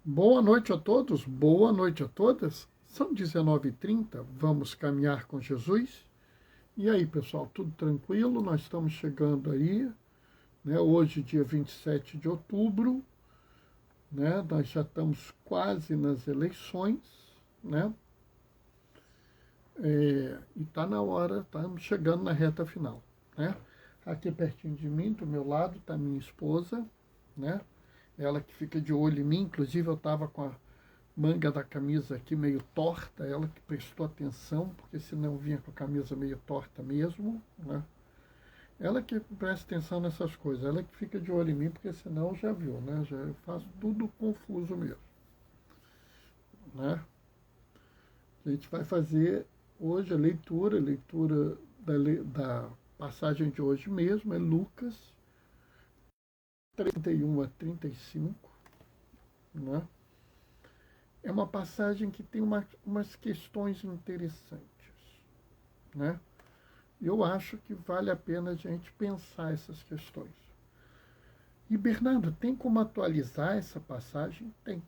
Boa noite a todos, boa noite a todas. São 19h30, vamos caminhar com Jesus. E aí, pessoal, tudo tranquilo? Nós estamos chegando aí, né? Hoje, dia 27 de outubro, né? Nós já estamos quase nas eleições, né? E está na hora, estamos chegando na reta final, né? Aqui pertinho de mim, do meu lado, está minha esposa, né? Ela que fica de olho em mim, inclusive eu estava com a manga da camisa aqui meio torta, ela que prestou atenção, porque senão vinha com a camisa meio torta mesmo, né? Ela que presta atenção nessas coisas, ela que fica de olho em mim, porque senão já viu, né? Já eu faço tudo confuso mesmo, né? A gente vai fazer hoje a leitura da passagem de hoje mesmo, é Lucas 31 a 35, né? É uma passagem que tem umas questões interessantes, né? Eu acho que vale a pena a gente pensar essas questões. E, Bernardo, tem como atualizar essa passagem? Tem.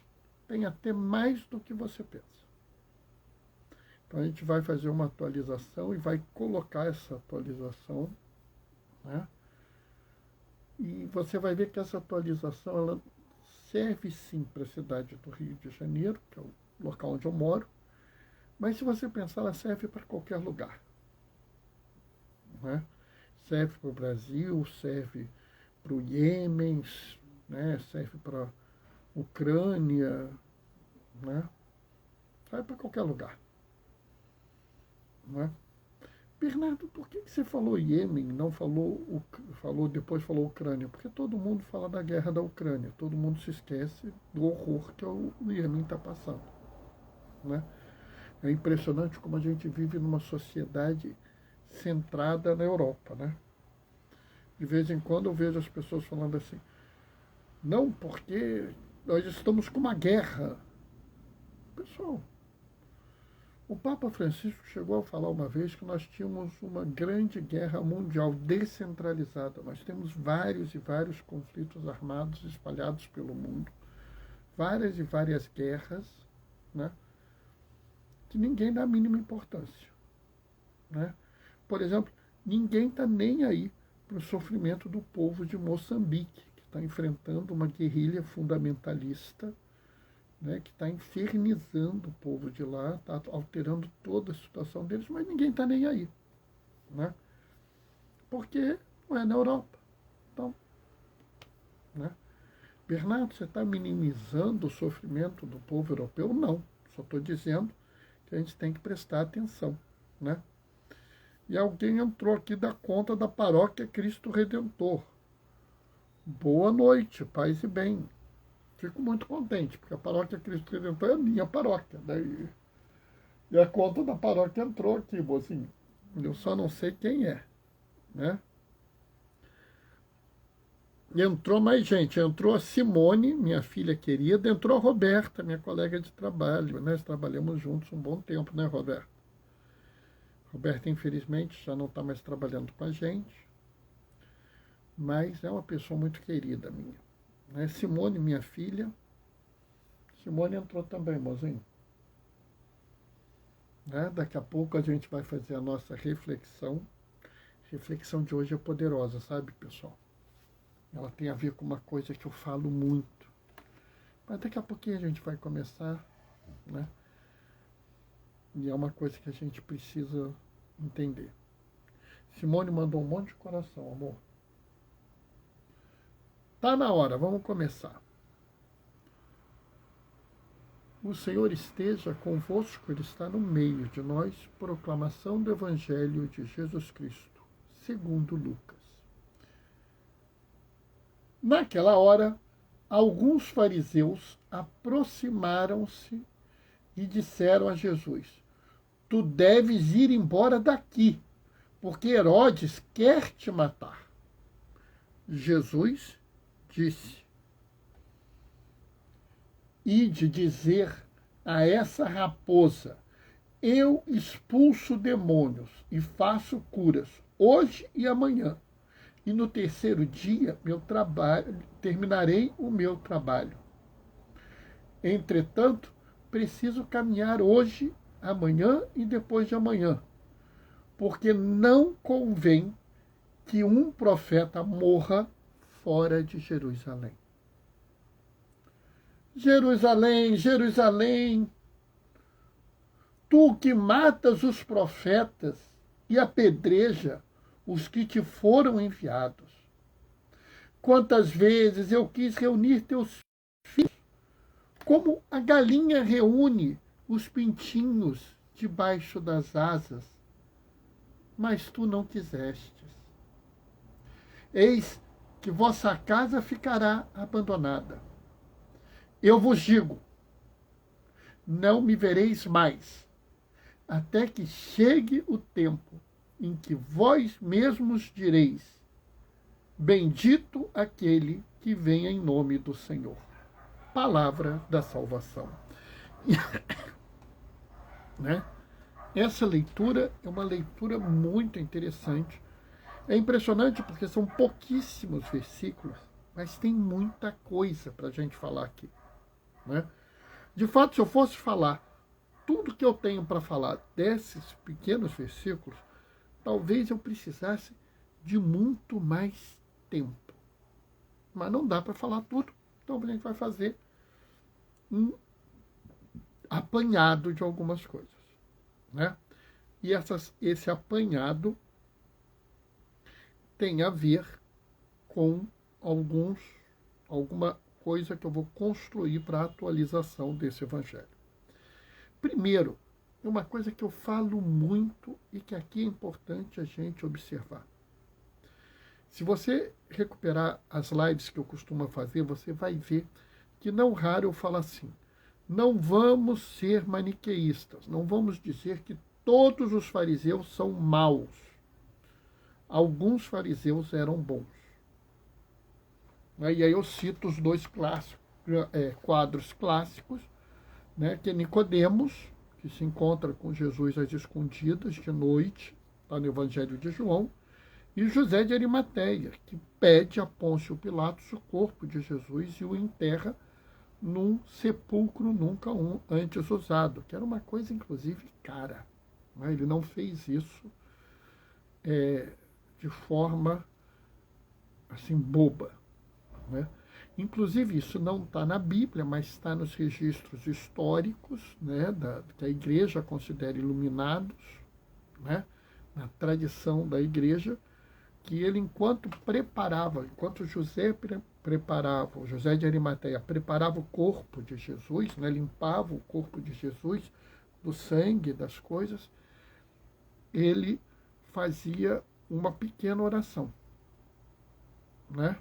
Tem até mais do que você pensa. Então, a gente vai fazer uma atualização e vai colocar essa atualização, né? E você vai ver que essa atualização ela serve sim para a cidade do Rio de Janeiro, que é o local onde eu moro, mas se você pensar, ela serve para qualquer lugar, né? Serve para o Brasil, serve para o Iêmen, né? Serve para a Ucrânia, né? Serve para qualquer lugar, né? Bernardo, por que você falou Iêmen, não depois falou Ucrânia? Porque todo mundo fala da guerra da Ucrânia, todo mundo se esquece do horror que o Iêmen está passando, né? É impressionante como a gente vive numa sociedade centrada na Europa, né? De vez em quando eu vejo as pessoas falando assim, não, porque nós estamos com uma guerra. Pessoal, o Papa Francisco chegou a falar uma vez que nós tínhamos uma grande guerra mundial descentralizada. Nós temos vários e vários conflitos armados espalhados pelo mundo, várias e várias guerras, né, que ninguém dá a mínima importância, né? Por exemplo, ninguém está nem aí para o sofrimento do povo de Moçambique, que está enfrentando uma guerrilha fundamentalista, né, que está infernizando o povo de lá, está alterando toda a situação deles, mas ninguém está nem aí, né? Porque não é na Europa. Então, né? Bernardo, você está minimizando o sofrimento do povo europeu? Não. Só estou dizendo que a gente tem que prestar atenção, né? E alguém entrou aqui da conta da paróquia Cristo Redentor. Boa noite, paz e bem. Fico muito contente, porque a paróquia Cristo Redentor é a minha paróquia, né? E a conta da paróquia entrou aqui, mocinho. Eu só não sei quem é, né? E entrou mais gente. Entrou a Simone, minha filha querida. Entrou a Roberta, minha colega de trabalho. Nós trabalhamos juntos um bom tempo, né, Roberta? Roberta, infelizmente, já não está mais trabalhando com a gente. Mas é uma pessoa muito querida minha. Né? Simone, minha filha. Simone entrou também, mozinho. Né? Daqui a pouco a gente vai fazer a nossa reflexão. A reflexão de hoje é poderosa, sabe, pessoal? Ela tem a ver com uma coisa que eu falo muito. Mas daqui a pouquinho a gente vai começar, né? E é uma coisa que a gente precisa entender. Simone mandou um monte de coração, amor. Tá na hora, vamos começar. O Senhor esteja convosco, Ele está no meio de nós. Proclamação do Evangelho de Jesus Cristo, segundo Lucas. Naquela hora, alguns fariseus aproximaram-se e disseram a Jesus: Tu deves ir embora daqui, porque Herodes quer te matar. Jesus disse: Ide dizer a essa raposa: Eu expulso demônios e faço curas hoje e amanhã. E no terceiro dia terminarei o meu trabalho. Entretanto, preciso caminhar hoje, amanhã e depois de amanhã, porque não convém que um profeta morra fora de Jerusalém. Jerusalém, Jerusalém, tu que matas os profetas e apedreja os que te foram enviados. Quantas vezes eu quis reunir teus filhos, como a galinha reúne os pintinhos debaixo das asas, mas tu não quisestes. Eis que vossa casa ficará abandonada. Eu vos digo, não me vereis mais, até que chegue o tempo em que vós mesmos direis: bendito aquele que vem em nome do Senhor. Palavra da salvação. Né? Essa leitura é uma leitura muito interessante. É impressionante porque são pouquíssimos versículos, mas tem muita coisa para a gente falar aqui. Né? De fato, se eu fosse falar tudo que eu tenho para falar desses pequenos versículos, talvez eu precisasse de muito mais tempo. Mas não dá para falar tudo, então a gente vai fazer um apanhado de algumas coisas. Né? E esse apanhado tem a ver com alguma coisa que eu vou construir para a atualização desse evangelho. Primeiro, uma coisa que eu falo muito e que aqui é importante a gente observar. Se você recuperar as lives que eu costumo fazer, você vai ver que não raro eu falo assim: não vamos ser maniqueístas, não vamos dizer que todos os fariseus são maus. Alguns fariseus eram bons. E aí eu cito os dois quadros clássicos, né, que é Nicodemos, que se encontra com Jesus às escondidas de noite, está no Evangelho de João, e José de Arimateia, que pede a Pôncio Pilatos o corpo de Jesus e o enterra num sepulcro nunca antes usado, que era uma coisa, inclusive, cara. Né? Ele não fez isso de forma assim boba. Né? Inclusive, isso não está na Bíblia, mas está nos registros históricos, né, que a igreja considera iluminados, né, na tradição da igreja, que ele, enquanto José preparava, o José de Arimateia preparava o corpo de Jesus, né, limpava o corpo de Jesus do sangue, das coisas, ele fazia uma pequena oração. Né?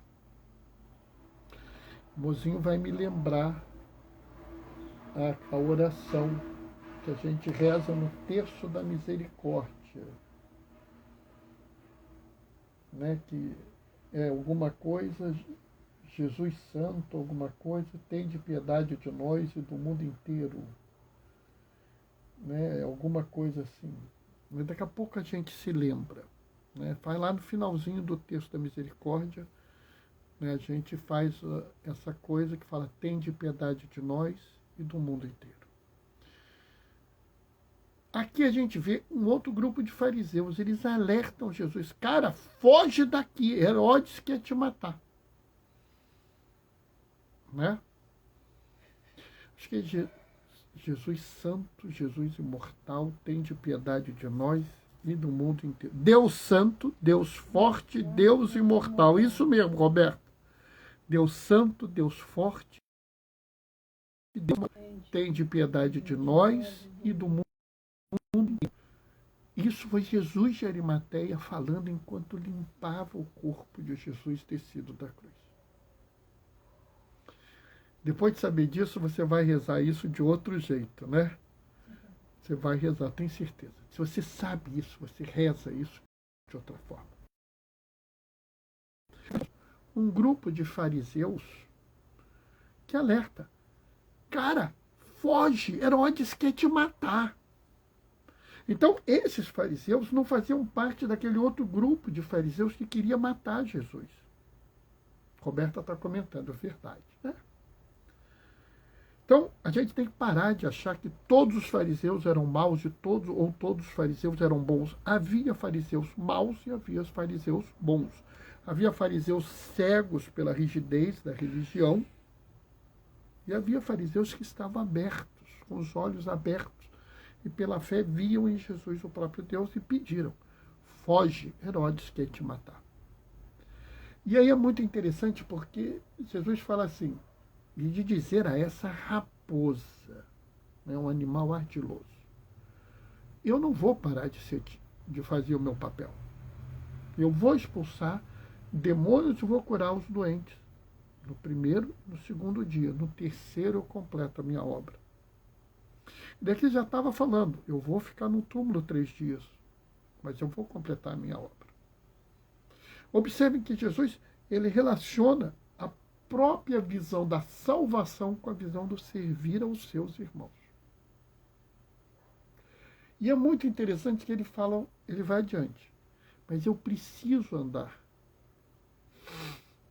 O mozinho vai me lembrar a oração que a gente reza no terço da misericórdia, né? Que é alguma coisa, Jesus Santo, alguma coisa, tende piedade de nós e do mundo inteiro. Né? Alguma coisa assim. Mas daqui a pouco a gente se lembra. Né? Vai lá no finalzinho do terço da misericórdia, a gente faz essa coisa que fala: tende piedade de nós e do mundo inteiro. Aqui a gente vê um outro grupo de fariseus, eles alertam Jesus: cara, foge daqui, Herodes quer te matar. Né? Acho que Jesus Santo, Jesus imortal, tende piedade de nós e do mundo inteiro. Deus Santo, Deus Forte, Deus Imortal. Isso mesmo, Roberto. Deus Santo, Deus Forte, Deus tende piedade de nós e do mundo inteiro. Isso foi Jesus de Arimateia falando enquanto limpava o corpo de Jesus descido da cruz. Depois de saber disso, você vai rezar isso de outro jeito, né? Você vai rezar, tenho certeza. Se você sabe isso, você reza isso de outra forma. Um grupo de fariseus que alerta: cara, foge, Herodes quer te matar. Então, esses fariseus não faziam parte daquele outro grupo de fariseus que queria matar Jesus. Roberta está comentando, verdade. Né? Então, a gente tem que parar de achar que todos os fariseus eram maus ou todos os fariseus eram bons. Havia fariseus maus e havia fariseus bons. Havia fariseus cegos pela rigidez da religião e havia fariseus que estavam abertos, com os olhos abertos, e pela fé viam em Jesus o próprio Deus e pediram: foge, Herodes quer te matar. E aí é muito interessante porque Jesus fala assim, e de dizer a essa raposa, né, um animal ardiloso, eu não vou parar de fazer o meu papel. Eu vou expulsar demônios e vou curar os doentes. No primeiro, no segundo dia. No terceiro eu completo a minha obra. Daqui já estava falando, eu vou ficar no túmulo 3 dias, mas eu vou completar a minha obra. Observem que Jesus, ele relaciona a própria visão da salvação com a visão do servir aos seus irmãos. E é muito interessante que ele fala, ele vai adiante. Mas eu preciso andar.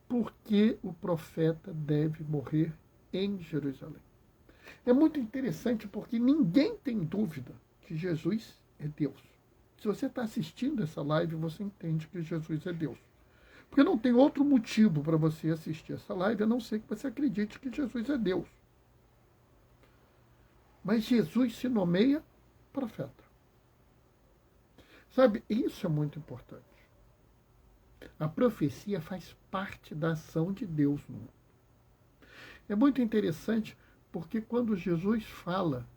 Porque o profeta deve morrer em Jerusalém. É muito interessante porque ninguém tem dúvida que Jesus é Deus. Se você está assistindo essa live, você entende que Jesus é Deus. Porque não tem outro motivo para você assistir essa live, a não ser que você acredite que Jesus é Deus. Mas Jesus se nomeia profeta. Sabe, isso é muito importante. A profecia faz parte da ação de Deus no mundo. É muito interessante porque quando Jesus fala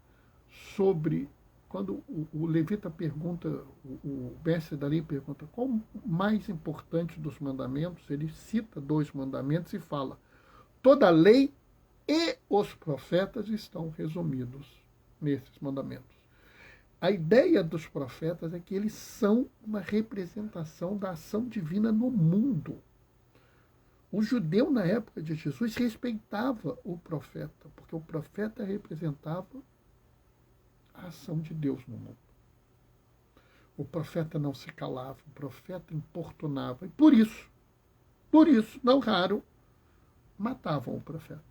sobre, quando o levita pergunta, o mestre da lei pergunta qual o mais importante dos mandamentos, ele cita 2 mandamentos e fala: toda a lei e os profetas estão resumidos nesses mandamentos. A ideia dos profetas é que eles são uma representação da ação divina no mundo. O judeu, na época de Jesus, respeitava o profeta, porque o profeta representava a ação de Deus no mundo. O profeta não se calava, o profeta importunava. E por isso, não raro, matavam o profeta.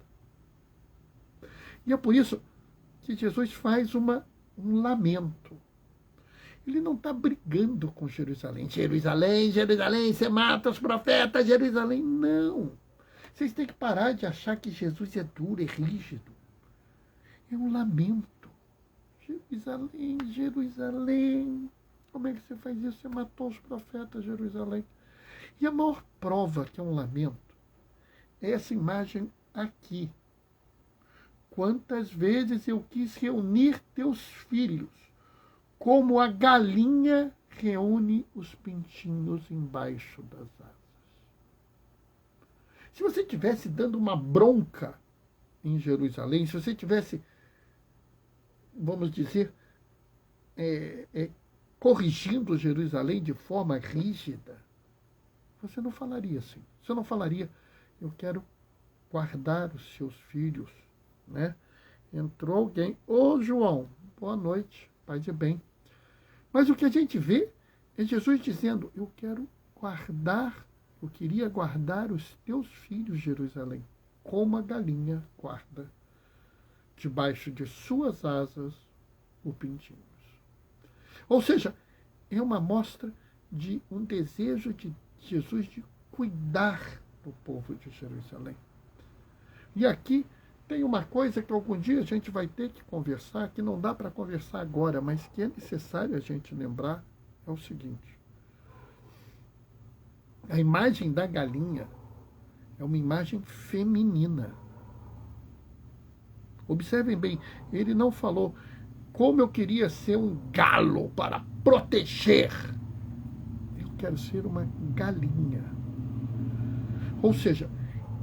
E é por isso que Jesus faz um lamento. Ele não está brigando com Jerusalém. Jerusalém, Jerusalém, você mata os profetas, Jerusalém. Não. Vocês têm que parar de achar que Jesus é duro, é rígido. É um lamento. Jerusalém, Jerusalém. Como é que você faz isso? Você matou os profetas, Jerusalém. E a maior prova que é um lamento é essa imagem aqui. Quantas vezes eu quis reunir teus filhos, como a galinha reúne os pintinhos embaixo das asas. Se você estivesse dando uma bronca em Jerusalém, se você estivesse, vamos dizer, corrigindo Jerusalém de forma rígida, você não falaria assim. Você não falaria: eu quero guardar os seus filhos, né? Entrou alguém: ô João, boa noite, paz e bem. Mas o que a gente vê é Jesus dizendo: eu queria guardar os teus filhos, Jerusalém, como a galinha guarda debaixo de suas asas o pintinho. Ou seja, é uma mostra de um desejo de Jesus de cuidar do povo de Jerusalém. E aqui tem uma coisa que algum dia a gente vai ter que conversar, que não dá para conversar agora, mas que é necessário a gente lembrar, é o seguinte. A imagem da galinha é uma imagem feminina. Observem bem, ele não falou: como eu queria ser um galo para proteger. Eu quero ser uma galinha. Ou seja,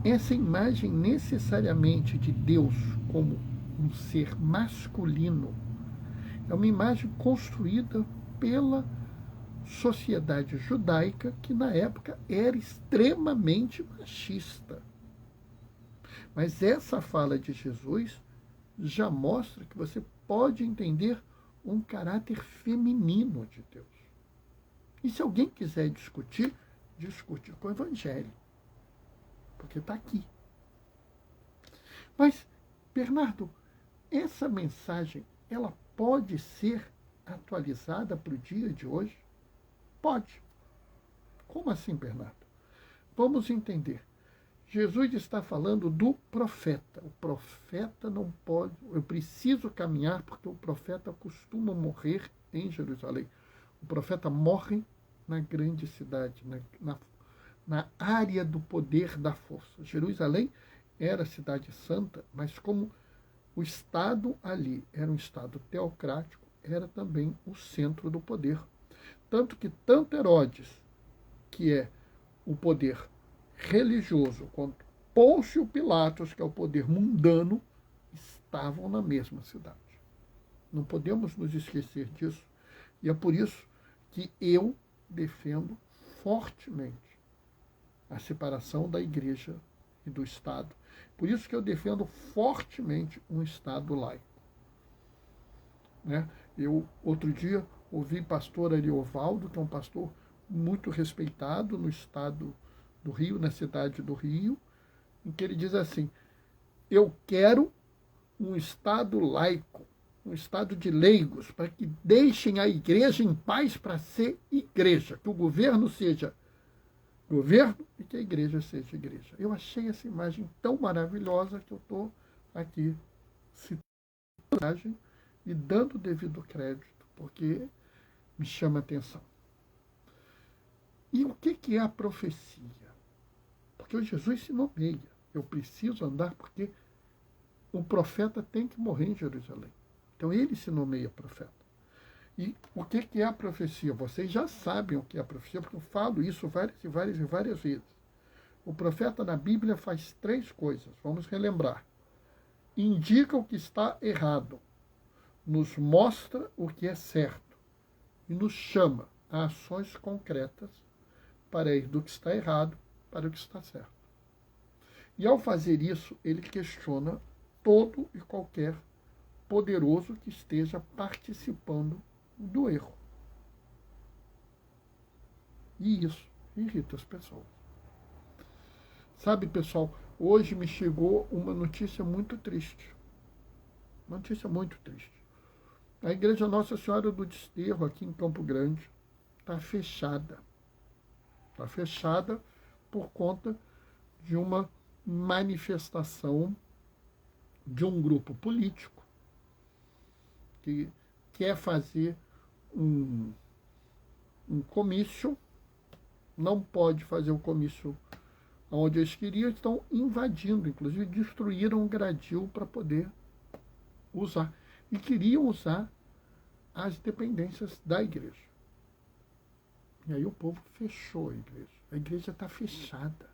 essa imagem necessariamente de Deus como um ser masculino é uma imagem construída pela sociedade judaica, que na época era extremamente machista. Mas essa fala de Jesus já mostra que você pode entender um caráter feminino de Deus. E se alguém quiser discutir, discute com o Evangelho, porque está aqui. Mas Bernardo, essa mensagem, ela pode ser atualizada para o dia de hoje? Pode. Como assim, Bernardo? Vamos entender. Jesus está falando do profeta. O profeta não pode, eu preciso caminhar porque o profeta costuma morrer em Jerusalém. O profeta morre na grande cidade, na área do poder da força. Jerusalém era a cidade santa, mas como o Estado ali era um Estado teocrático, era também o centro do poder. Tanto que tanto Herodes, que é o poder religioso, quanto Pôncio Pilatos, que é o poder mundano, estavam na mesma cidade. Não podemos nos esquecer disso. E é por isso que eu defendo fortemente a separação da igreja e do Estado. Por isso que eu defendo fortemente um Estado laico. Né? Eu, outro dia, ouvi pastor Ariovaldo, que é um pastor muito respeitado no estado do Rio, na cidade do Rio, em que ele diz assim: eu quero um Estado laico, um Estado de leigos, para que deixem a igreja em paz para ser igreja, que o governo seja governo e que a igreja seja igreja. Eu achei essa imagem tão maravilhosa que eu estou aqui citando a imagem e dando o devido crédito, porque me chama a atenção. E o que é a profecia? Porque o Jesus se nomeia. Eu preciso andar porque o profeta tem que morrer em Jerusalém. Então ele se nomeia profeta. E o que é a profecia? Vocês já sabem o que é a profecia, porque eu falo isso várias vezes. O profeta na Bíblia faz 3 coisas. Vamos relembrar. Indica o que está errado, nos mostra o que é certo e nos chama a ações concretas para ir do que está errado para o que está certo. E ao fazer isso, ele questiona todo e qualquer poderoso que esteja participando do erro. E isso irrita as pessoas. Sabe, pessoal, hoje me chegou uma notícia muito triste. Uma notícia muito triste. A Igreja Nossa Senhora do Desterro, aqui em Campo Grande, está fechada. Está fechada por conta de uma manifestação de um grupo político que quer fazer um comício, não pode fazer o comício onde eles queriam, estão invadindo, inclusive destruíram o gradil para poder usar. E queriam usar as dependências da igreja. E aí o povo fechou a igreja. A igreja está fechada.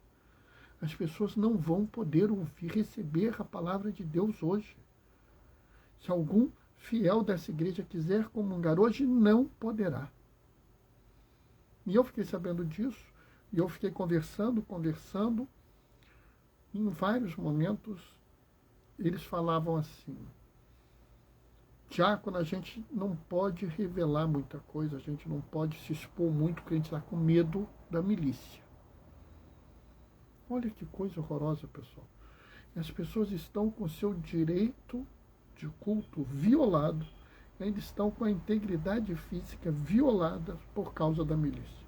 As pessoas não vão poder ouvir, receber a palavra de Deus hoje. Se algum fiel dessa igreja quiser comungar hoje, não poderá. E eu fiquei sabendo disso, e eu fiquei conversando, e em vários momentos eles falavam assim: diácono, a gente não pode revelar muita coisa, a gente não pode se expor muito, porque a gente está com medo da milícia. Olha que coisa horrorosa, pessoal. As pessoas estão com seu direito de culto violado, ainda estão com a integridade física violada por causa da milícia.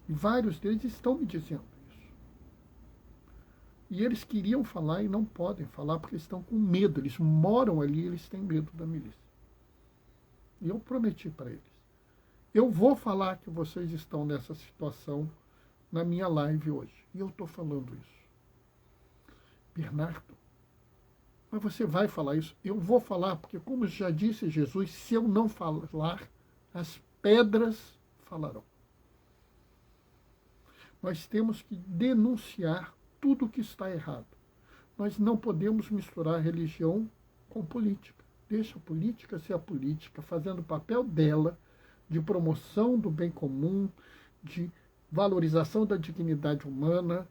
E vários deles estão me dizendo isso. E eles queriam falar e não podem falar porque estão com medo. Eles moram ali e eles têm medo da milícia. E eu prometi para eles: eu vou falar que vocês estão nessa situação na minha live hoje. E eu estou falando isso. Bernardo, mas você vai falar isso? Eu vou falar, porque como já disse Jesus, se eu não falar, as pedras falarão. Nós temos que denunciar tudo o que está errado. Nós não podemos misturar religião com política. Deixa a política ser a política, fazendo o papel dela de promoção do bem comum, de valorização da dignidade humana,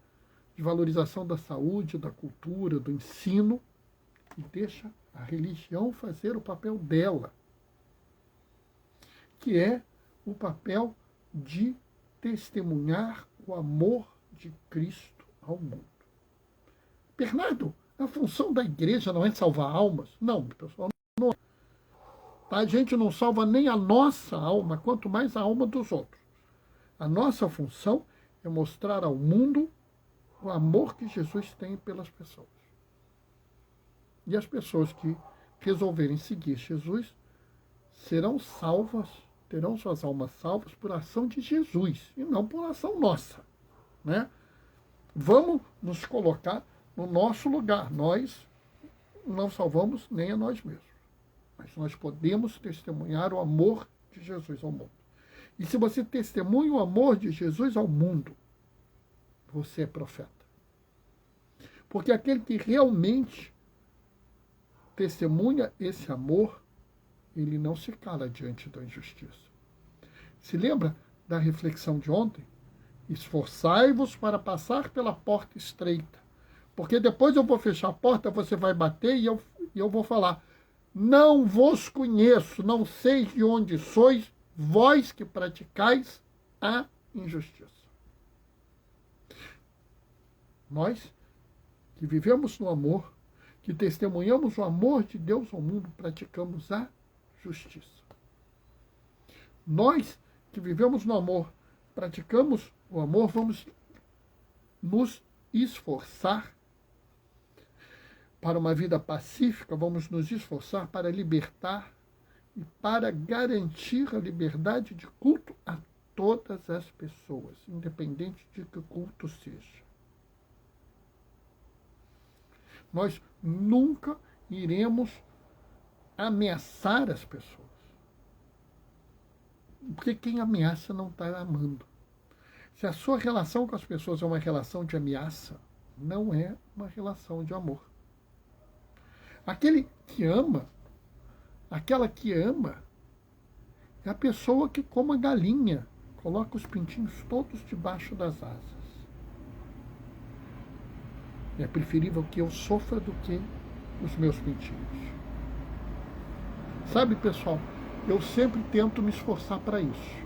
de valorização da saúde, da cultura, do ensino, e deixa a religião fazer o papel dela, que é o papel de testemunhar o amor de Cristo ao mundo. Bernardo, A função da igreja não é salvar almas? Não, pessoal. Não. A gente não salva nem a nossa alma, quanto mais a alma dos outros. A nossa função é mostrar ao mundo o amor que Jesus tem pelas pessoas. E as pessoas que resolverem seguir Jesus serão salvas, terão suas almas salvas por ação de Jesus e não por ação nossa, né? Vamos nos colocar no nosso lugar. Nós não salvamos nem a nós mesmos, mas nós podemos testemunhar o amor de Jesus ao mundo. E se você testemunha o amor de Jesus ao mundo, você é profeta. Porque aquele que realmente testemunha esse amor, ele não se cala diante da injustiça. Se lembra da reflexão de ontem? Esforçai-vos para passar pela porta estreita, porque depois eu vou fechar a porta, você vai bater e eu vou falar: não vos conheço, não sei de onde sois, vós que praticais a injustiça. Nós que vivemos no amor, que testemunhamos o amor de Deus ao mundo, praticamos a justiça. Nós que vivemos no amor, praticamos o amor, vamos nos esforçar para uma vida pacífica, vamos nos esforçar para libertar e para garantir a liberdade de culto a todas as pessoas, independente de que culto seja. Nós nunca iremos ameaçar as pessoas. Porque quem ameaça não está amando. Se a sua relação com as pessoas é uma relação de ameaça, não é uma relação de amor. Aquele que ama, aquela que ama, é a pessoa que, como a galinha, coloca os pintinhos todos debaixo das asas. É preferível que eu sofra do que os meus pintinhos. Sabe, pessoal, eu sempre tento me esforçar para isso.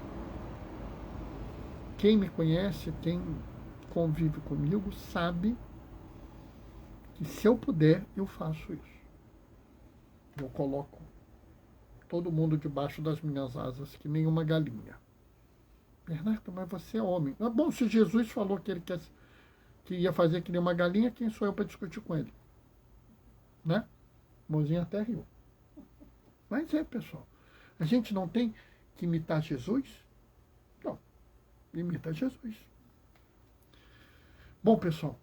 Quem me conhece, quem convive comigo, sabe que se eu puder, eu faço isso. Eu coloco todo mundo debaixo das minhas asas, que nem uma galinha. Bernardo, mas você é homem. Ah, bom, se Jesus falou que ele que ia fazer que nem uma galinha, quem sou eu para discutir com ele? Né? Mozinho até riu. Mas é, pessoal, a gente não tem que imitar Jesus? Não, imita Jesus. Bom, pessoal,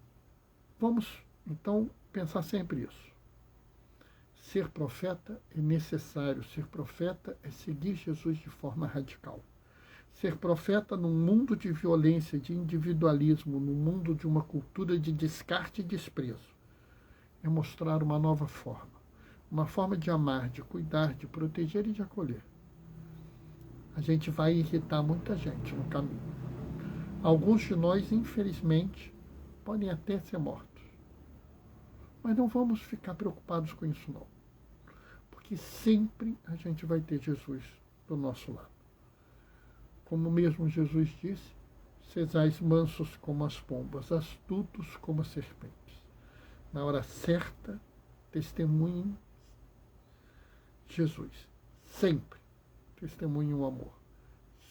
vamos então pensar sempre isso. Ser profeta é necessário, ser profeta é seguir Jesus de forma radical. Ser profeta num mundo de violência, de individualismo, num mundo de uma cultura de descarte e desprezo, é mostrar uma nova forma de amar, de cuidar, de proteger e de acolher. A gente vai irritar muita gente no caminho. Alguns de nós, infelizmente, podem até ser mortos. Mas não vamos ficar preocupados com isso, não. Porque sempre a gente vai ter Jesus do nosso lado. Como mesmo Jesus disse, sejais mansos como as pombas, astutos como as serpentes. Na hora certa, testemunhem Jesus. Sempre testemunhem o amor.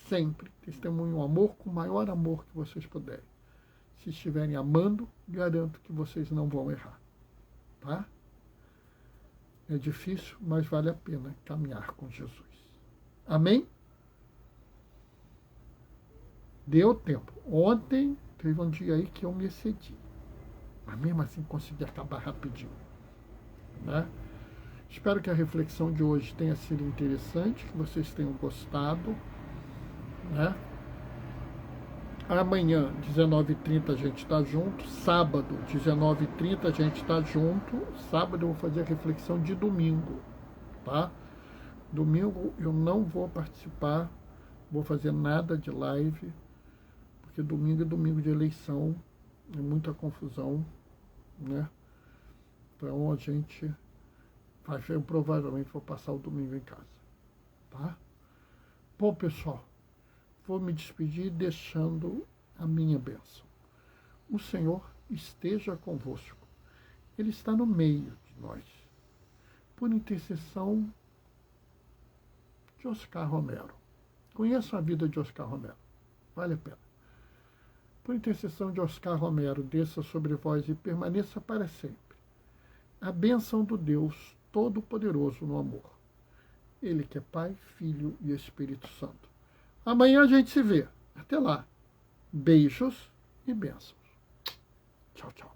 Sempre testemunhem o amor com o maior amor que vocês puderem. Se estiverem amando, garanto que vocês não vão errar. Tá? É difícil, mas vale a pena caminhar com Jesus. Amém? Deu tempo. Ontem teve um dia aí que eu me excedi. Mas mesmo assim consegui acabar rapidinho. Né? Espero que a reflexão de hoje tenha sido interessante, que vocês tenham gostado. Né? Amanhã, 19h30, a gente está junto. Sábado, 19h30, a gente está junto. Sábado eu vou fazer a reflexão de domingo. Tá? Domingo eu não vou participar, vou fazer nada de live, porque domingo é domingo de eleição, é muita confusão, né? Então a gente eu provavelmente vou passar o domingo em casa, tá? Bom, pessoal, vou me despedir deixando a minha bênção. O Senhor esteja convosco. Ele está no meio de nós, por intercessão de Oscar Romero. Conheçam a vida de Oscar Romero, vale a pena. Por intercessão de Oscar Romero, desça sobre vós e permaneça para sempre a bênção do Deus Todo-Poderoso no amor. Ele que é Pai, Filho e Espírito Santo. Amanhã a gente se vê. Até lá. Beijos e bênçãos. Tchau, tchau.